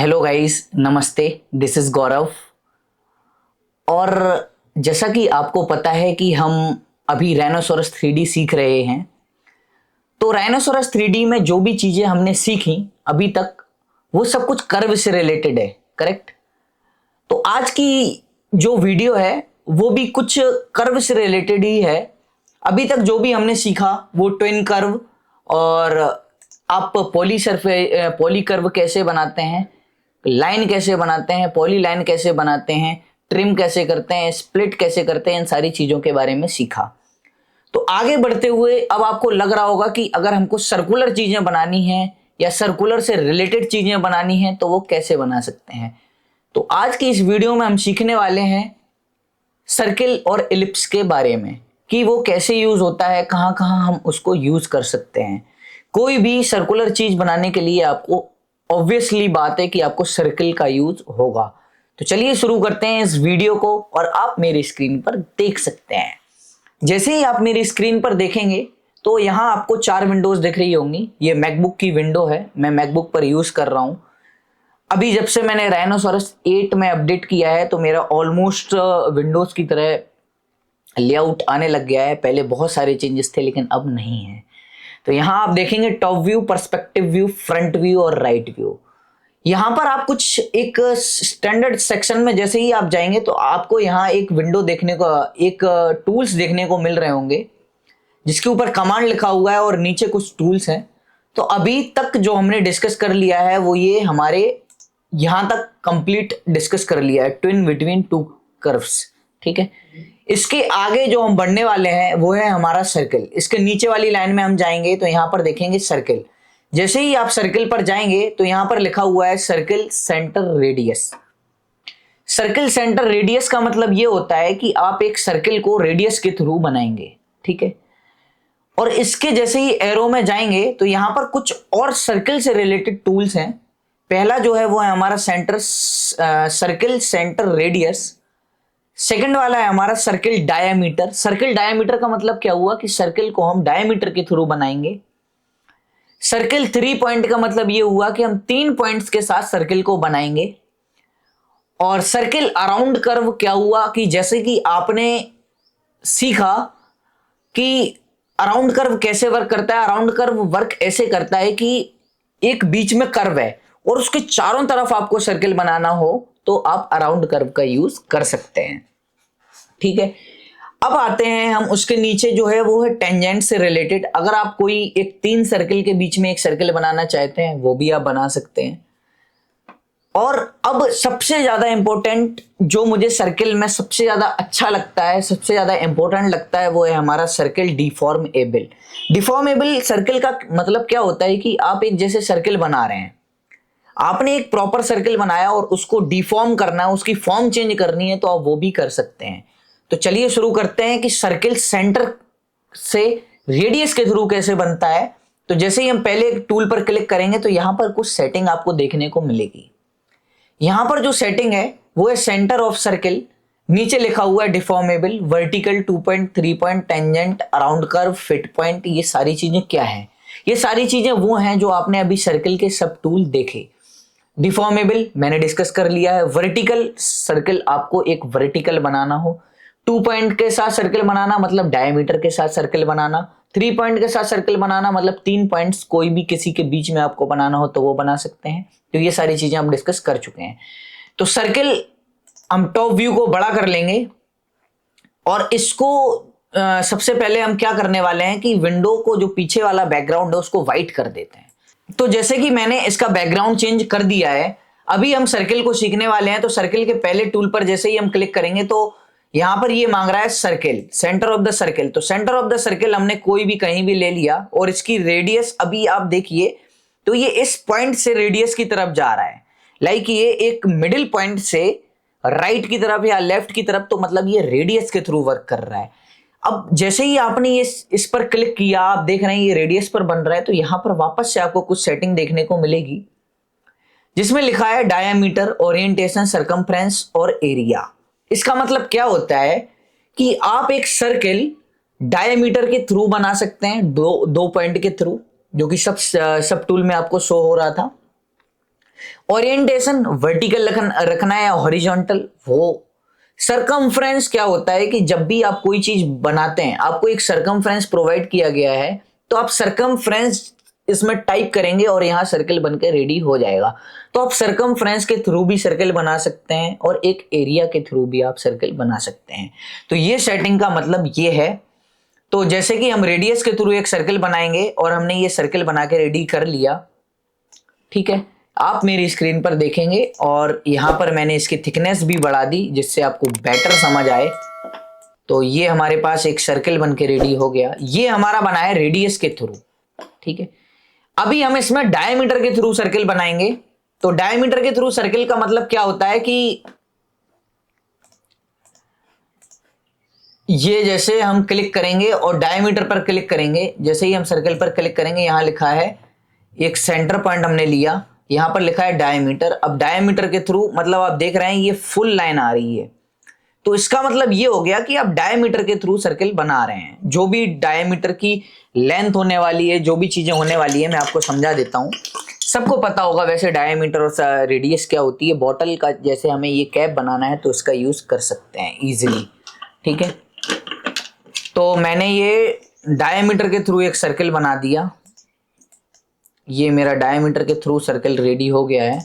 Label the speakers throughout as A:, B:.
A: Hello guys, नमस्ते। This is गौरव। और जैसा कि आपको पता है कि हम अभी राइनोसोरस 3D सीख रहे हैं। तो राइनोसोरस 3D में जो भी चीजें हमने सीखी अभी तक वो सब कुछ कर्व से रिलेटेड है, करेक्ट। तो आज की जो वीडियो है वो भी कुछ कर्व से रिलेटेड ही है। अभी तक जो भी हमने सीखा वो ट्विन कर्व और आप पॉली कर्व कैसे बनाते हैं, लाइन कैसे बनाते हैं, पॉली लाइन कैसे बनाते हैं, ट्रिम कैसे करते हैं, स्प्लिट कैसे करते हैं, इन सारी चीजों के बारे में सीखा। तो आगे बढ़ते हुए अब आपको लग रहा होगा कि अगर हमको सर्कुलर चीजें बनानी है या सर्कुलर से रिलेटेड चीजें बनानी है तो वो कैसे बना सकते हैं। तो आज की इस वीडियो में हम सीखने वाले हैं सर्किल और इलिप्स के बारे में कि वो कैसे यूज होता है, कहां कहां हम उसको यूज कर सकते हैं। कोई भी सर्कुलर चीज बनाने के लिए आपको ऑब्वियसली बात है कि आपको सर्किल का यूज होगा। तो चलिए शुरू करते हैं इस वीडियो को और आप मेरी स्क्रीन पर देख सकते हैं। जैसे ही आप मेरी स्क्रीन पर देखेंगे तो यहाँ आपको 4 विंडोज दिख रही होंगी। ये मैकबुक की विंडो है, मैं मैकबुक पर यूज कर रहा हूं। अभी जब से मैंने राइनोसोरस 8 में अपडेट किया है तो मेरा ऑलमोस्ट विंडोज की तरह लेआउट आने लग गया है। पहले बहुत सारे चेंजेस थे लेकिन अब नहीं है। तो यहां आप देखेंगे top view, perspective view, front view और राइट व्यू। यहां पर आप कुछ एक स्टैंडर्ड सेक्शन में जैसे ही आप जाएंगे तो आपको यहां एक विंडो देखने को, एक टूल्स देखने को मिल रहे होंगे जिसके ऊपर कमांड लिखा हुआ है और नीचे कुछ टूल्स हैं। तो अभी तक जो हमने डिस्कस कर लिया है वो ये हमारे यहां तक कंप्लीट डिस्कस कर लिया है, ट्विन बिटवीन टू कर्व्स, ठीक है। इसके आगे जो हम बढ़ने वाले हैं वो है हमारा सर्किल। इसके नीचे वाली लाइन में हम जाएंगे तो यहां पर देखेंगे सर्किल। जैसे ही आप सर्किल पर जाएंगे तो यहां पर लिखा हुआ है circle centre radius. Circle centre radius का मतलब ये होता है कि आप एक सर्किल को रेडियस के थ्रू बनाएंगे, ठीक है। और इसके जैसे ही एरो में जाएंगे तो यहां पर कुछ और सर्किल से रिलेटेड टूल्स हैं। पहला जो है वो है हमारा सर्किल सेंटर रेडियस। सेकंड वाला है हमारा सर्किल डायामीटर। सर्किल डायामीटर का मतलब क्या हुआ कि सर्किल को हम डायामीटर के थ्रू बनाएंगे। सर्किल 3 पॉइंट का मतलब ये हुआ कि हम 3 पॉइंट्स के साथ सर्किल को बनाएंगे। और सर्किल अराउंड कर्व क्या हुआ कि जैसे कि आपने सीखा कि अराउंड कर्व कैसे वर्क करता है। अराउंड कर्व वर्क ऐसे करता है कि एक बीच में कर्व है और उसके चारों तरफ आपको सर्किल बनाना हो तो आप अराउंड कर्व का यूज कर सकते हैं, ठीक है। अब आते हैं हम उसके नीचे जो है वो है टेंजेंट से रिलेटेड। अगर आप कोई एक 3 सर्किल के बीच में एक सर्किल बनाना चाहते हैं वो भी आप बना सकते हैं। और अब सबसे ज्यादा इंपॉर्टेंट जो मुझे सर्किल में सबसे ज्यादा अच्छा लगता है, सबसे ज्यादा इंपॉर्टेंट लगता है वो है हमारा सर्किल डिफॉर्मेबल। डिफॉर्मेबल सर्किल का मतलब क्या होता है कि आप एक जैसे सर्किल बना रहे हैं, आपने एक प्रॉपर सर्किल बनाया और उसको डिफॉर्म करना है, उसकी फॉर्म चेंज करनी है तो आप वो भी कर सकते हैं। तो चलिए शुरू करते हैं कि सर्किल सेंटर से रेडियस के थ्रू कैसे बनता है। तो जैसे ही हम पहले एक टूल पर क्लिक करेंगे तो यहां पर कुछ सेटिंग आपको देखने को मिलेगी। यहां पर जो सेटिंग है वो है सेंटर ऑफ सर्किल। नीचे लिखा हुआ है deformable, vertical, 2 point, 3 point, tangent, around curve, fit point. ये सारी चीजें क्या है? ये सारी चीजें वो हैं जो आपने अभी सर्किल के सब टूल देखे। डिफॉर्मेबल मैंने डिस्कस कर लिया है। वर्टिकल सर्किल आपको एक वर्टिकल बनाना हो, 2 पॉइंट के साथ सर्किल बनाना मतलब डायमीटर के साथ सर्किल बनाना, 3 पॉइंट के साथ सर्किल बनाना मतलब 3 पॉइंट्स कोई भी किसी के बीच में आपको बनाना हो तो वो बना सकते हैं। तो ये सारी चीजें हम डिस्कस कर चुके हैं। तो सर्किल हम टॉप व्यू को बड़ा कर लेंगे और इसको सबसे पहले हम क्या करने वाले हैं कि विंडो को जो पीछे वाला बैकग्राउंड है उसको व्हाइट कर देते हैं। तो जैसे कि मैंने इसका बैकग्राउंड चेंज कर दिया है, अभी हम सर्किल को सीखने वाले हैं। तो सर्किल के पहले टूल पर जैसे ही हम क्लिक करेंगे तो यहां पर ये मांग रहा है circle, centre of the circle. तो सेंटर ऑफ द सर्किल हमने कोई भी कहीं भी ले लिया और इसकी रेडियस अभी आप देखिए तो ये इस पॉइंट से रेडियस की तरफ जा रहा है। लाइक ये एक मिडिल पॉइंट से राइट की तरफ या लेफ्ट की तरफ, तो मतलब ये रेडियस के थ्रू वर्क कर रहा है। अब जैसे ही आपने ये इस पर क्लिक किया, आप देख रहे हैं ये रेडियस पर बन रहा है। तो यहां पर वापस से आपको कुछ सेटिंग देखने को मिलेगी जिसमें लिखा है डायामीटर, ओरिएंटेशन, सर्कमफ्रेंस और एरिया। इसका मतलब क्या होता है कि आप एक सर्किल डायमीटर के थ्रू बना सकते हैं, दो पॉइंट के थ्रू, जो कि सब टूल में आपको शो हो रहा था। ओरिएंटेशन वर्टिकल रखना है या हॉरिजॉन्टल, वो सरकमफ्रेंस क्या होता है कि जब भी आप कोई चीज बनाते हैं, आपको एक सरकमफ्रेंस प्रोवाइड किया गया है, तो आप सरकमफ्रेंस इसमें टाइप करेंगे और यहां सर्कल बनकर रेडी हो जाएगा। तो आप सरकमफ्रेंस के थ्रू भी सर्कल बना सकते हैं और एक एरिया के थ्रू भी आप सर्कल बना सकते हैं। तो ये सेटिंग का मतलब ये है। तो जैसे कि हम रेडियस के थ्रू एक सर्कल बनाएंगे और हमने ये सर्कल बना के रेडी कर लिया, ठीक है, आप मेरी स्क्रीन पर देखेंगे और यहां पर मैंने इसकी थिकनेस भी बढ़ा दी जिससे आपको बेटर समझ आए। तो ये हमारे पास एक सर्कल बन के रेडी हो गया। ये हमारा बना है रेडियस के थ्रू, ठीक है। अभी हम इसमें डायमीटर के थ्रू सर्कल बनाएंगे। तो डायमीटर के थ्रू सर्कल का मतलब क्या होता है कि ये जैसे हम क्लिक करेंगे और डायमीटर पर क्लिक करेंगे, जैसे ही हम सर्कल पर क्लिक करेंगे यहां लिखा है एक सेंटर पॉइंट हमने लिया, यहां पर लिखा है डायमीटर। अब डायमीटर के थ्रू मतलब आप देख रहे हैं ये फुल लाइन आ रही है, तो इसका मतलब ये हो गया कि आप डायमीटर के थ्रू सर्कल बना रहे हैं। जो भी डायमीटर की लेंथ होने वाली है, जो भी चीजें होने वाली है, मैं आपको समझा देता हूं। सबको पता होगा वैसे डायमीटर और रेडियस क्या होती है। बॉटल का जैसे हमें ये कैप बनाना है तो इसका यूज कर सकते हैं इजीली, ठीक है। तो मैंने ये डायमीटर के थ्रू एक सर्कल बना दिया। ये मेरा डायमीटर के थ्रू सर्कल रेडी हो गया है।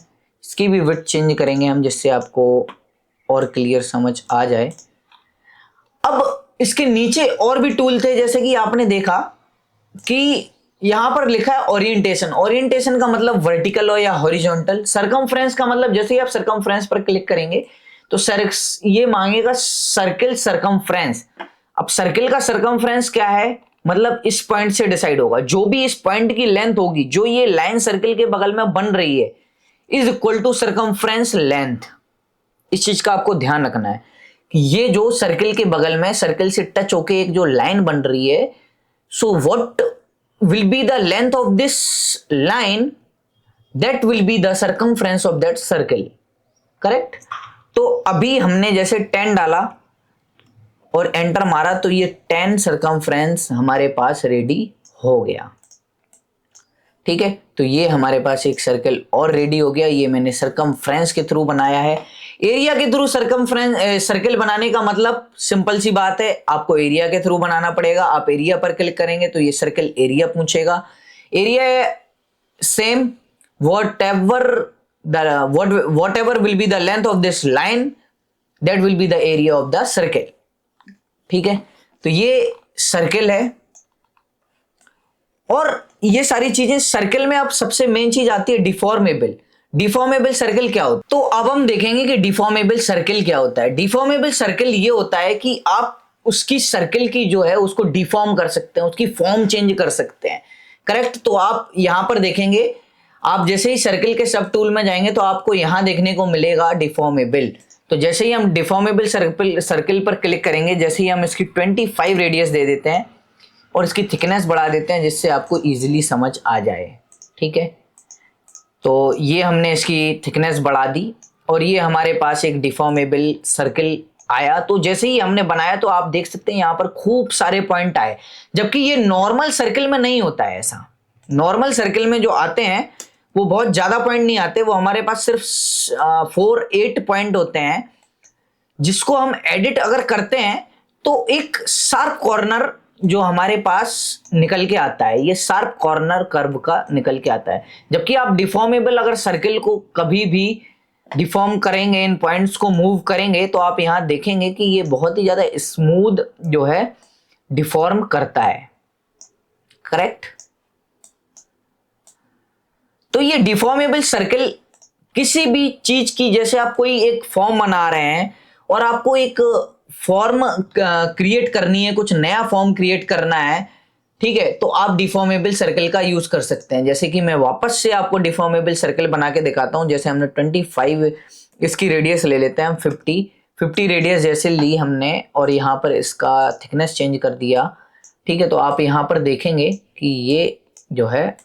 A: इसकी भी विड्थ चेंज करेंगे हम जिससे आपको और क्लियर समझ आ जाए। अब इसके नीचे और भी टूल थे, जैसे कि आपने देखा कि यहां पर लिखा है ओरिएंटेशन। ओरिएंटेशन का मतलब वर्टिकल हो या हॉरिजॉन्टल। सरकमफ्रेंस का मतलब जैसे ही आप सरकमफ्रेंस पर क्लिक करेंगे तो ये मांगेगा सर्कल सरकमफ्रेंस। अब सर्कल का सरकमफ्रेंस क्या है, मतलब इस पॉइंट से डिसाइड होगा। जो भी इस पॉइंट की लेंथ होगी, जो ये लाइन सर्कल के बगल में बन रही है, is equal to circumference length. इस चीज का आपको ध्यान रखना है कि ये जो सर्कल के बगल में सर्कल से टच होके एक जो लाइन बन रही है, so what will be the length of this line, that will be the circumference of that circle, correct. तो अभी हमने जैसे 10 डाला और एंटर मारा तो ये 10 सरकमफ्रेंस हमारे पास रेडी हो गया, ठीक है। तो ये हमारे पास एक सर्कल और रेडी हो गया। ये मैंने सरकमफ्रेंस के थ्रू बनाया है। एरिया के थ्रू सरकमफ्रेंस सर्कल बनाने का मतलब सिंपल सी बात है, आपको एरिया के थ्रू बनाना पड़ेगा। आप एरिया पर क्लिक करेंगे तो ये सर्कल एरिया पूछेगा। Area same, whatever will be the length of this line, that will be the area of the circle, ठीक है। तो ये सर्कल है और ये सारी चीजें सर्कल में। अब सबसे मेन चीज आती है डिफॉर्मेबल। डिफॉर्मेबल सर्कल क्या होता है, तो अब हम देखेंगे कि डिफॉर्मेबल सर्कल क्या होता है। डिफॉर्मेबल सर्कल ये होता है कि आप उसकी सर्कल की जो है उसको डिफॉर्म कर सकते हैं, उसकी फॉर्म चेंज कर सकते हैं, करेक्ट। तो आप यहां पर देखेंगे, आप जैसे ही सर्कल के सब टूल में जाएंगे तो आपको यहां देखने को मिलेगा डिफॉर्मेबल। तो जैसे ही हम डिफॉर्मेबल सर्कल पर क्लिक करेंगे, जैसे ही हम इसकी 25 रेडियस दे देते हैं और इसकी थिकनेस बढ़ा देते हैं जिससे आपको इजीली समझ आ जाए, ठीक है। तो ये हमने इसकी थिकनेस बढ़ा दी और ये हमारे पास एक डिफॉर्मेबल सर्कल आया। तो जैसे ही हमने बनाया तो आप देख सकते हैं यहाँ पर खूब सारे पॉइंट आए, जबकि ये नॉर्मल सर्कल में नहीं होता है ऐसा। नॉर्मल सर्कल में जो आते हैं वो बहुत ज्यादा पॉइंट नहीं आते, वो हमारे पास सिर्फ 4-8 पॉइंट होते हैं, जिसको हम एडिट अगर करते हैं तो एक शार्प कॉर्नर जो हमारे पास निकल के आता है, ये शार्प कॉर्नर कर्व का निकल के आता है। जबकि आप डिफॉर्मेबल अगर सर्कल को कभी भी डिफॉर्म करेंगे, इन पॉइंट्स को मूव करेंगे, तो आप यहां देखेंगे कि ये बहुत ही ज्यादा स्मूथ जो है डिफॉर्म करता है, करेक्ट। तो ये डिफॉर्मेबल सर्कल किसी भी चीज की, जैसे आप कोई एक फॉर्म बना रहे हैं और आपको एक फॉर्म क्रिएट करनी है, कुछ नया फॉर्म क्रिएट करना है, ठीक है, तो आप डिफॉर्मेबल सर्कल का यूज कर सकते हैं। जैसे कि मैं वापस से आपको डिफॉर्मेबल सर्कल बना के दिखाता हूं। जैसे हमने 25 इसकी रेडियस ले लेते हैं हम, 50 रेडियस जैसे ली हमने और यहाँ पर इसका थिकनेस चेंज कर दिया, ठीक है। तो आप यहाँ पर देखेंगे कि ये जो है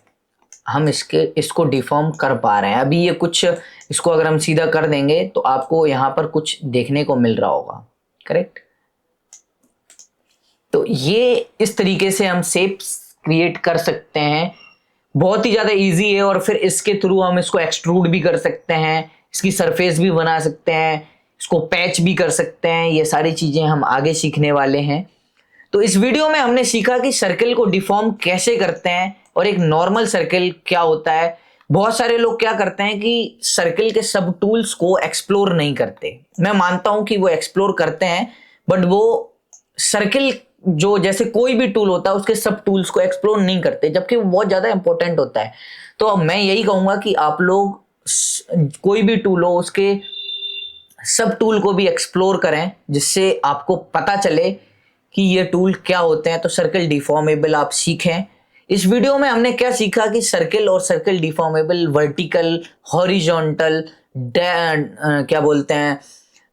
A: हम इसको डिफॉर्म कर पा रहे हैं। अभी ये कुछ, इसको अगर हम सीधा कर देंगे तो आपको यहाँ पर कुछ देखने को मिल रहा होगा, करेक्ट। तो ये इस तरीके से हम शेप्स क्रिएट कर सकते हैं बहुत ही ज़्यादा इजी है, और फिर इसके थ्रू हम इसको एक्सट्रूड भी कर सकते हैं, इसकी सरफेस भी बना सकते हैं, इसको पैच भी कर सकते हैं। ये सारी चीज़ें हम आगे सीखने वाले हैं। तो इस वीडियो में हमने सीखा कि सर्कल को डिफॉर्म कैसे करते हैं और एक नॉर्मल सर्कल क्या होता है। बहुत सारे लोग क्या करते हैं कि सर्कल के सब टूल्स को एक्सप्लोर नहीं करते। मैं मानता हूं कि वो एक्सप्लोर करते हैं, बट वो सर्कल जो जैसे कोई भी टूल होता है उसके सब टूल्स को एक्सप्लोर नहीं करते, जबकि वो बहुत ज़्यादा इंपॉर्टेंट होता है। तो अब मैं यही कहूँगा कि आप लोग कोई भी टूल हो उसके सब टूल को भी एक्सप्लोर करें, जिससे आपको पता चले कि ये टूल क्या होते हैं। तो सर्कल डिफॉर्मेबल आप सीखें। इस वीडियो में हमने क्या सीखा कि सर्कल और सर्कल डिफॉर्मेबल, वर्टिकल, हॉरिजॉन्टल, क्या बोलते हैं,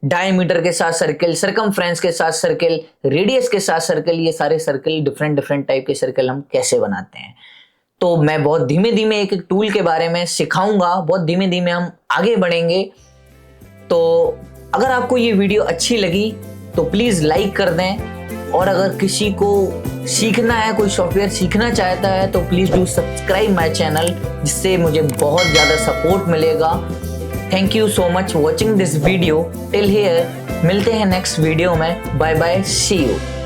A: डायमीटर के साथ सर्कल, सरकमफ्रेंस के साथ सर्कल, रेडियस के साथ सर्कल, ये सारे सर्कल डिफरेंट टाइप के सर्कल हम कैसे बनाते हैं। तो मैं बहुत धीमे धीमे एक एक टूल के बारे में सिखाऊंगा, बहुत धीमे धीमे हम आगे बढ़ेंगे। तो अगर आपको ये वीडियो अच्छी लगी तो प्लीज़ लाइक कर दें, और अगर किसी को सीखना है, कोई सॉफ्टवेयर सीखना चाहता है, तो please do subscribe my channel, जिससे मुझे बहुत ज़्यादा सपोर्ट मिलेगा। Thank you so much watching this video till here. मिलते हैं नेक्स्ट वीडियो में। Bye bye, see you.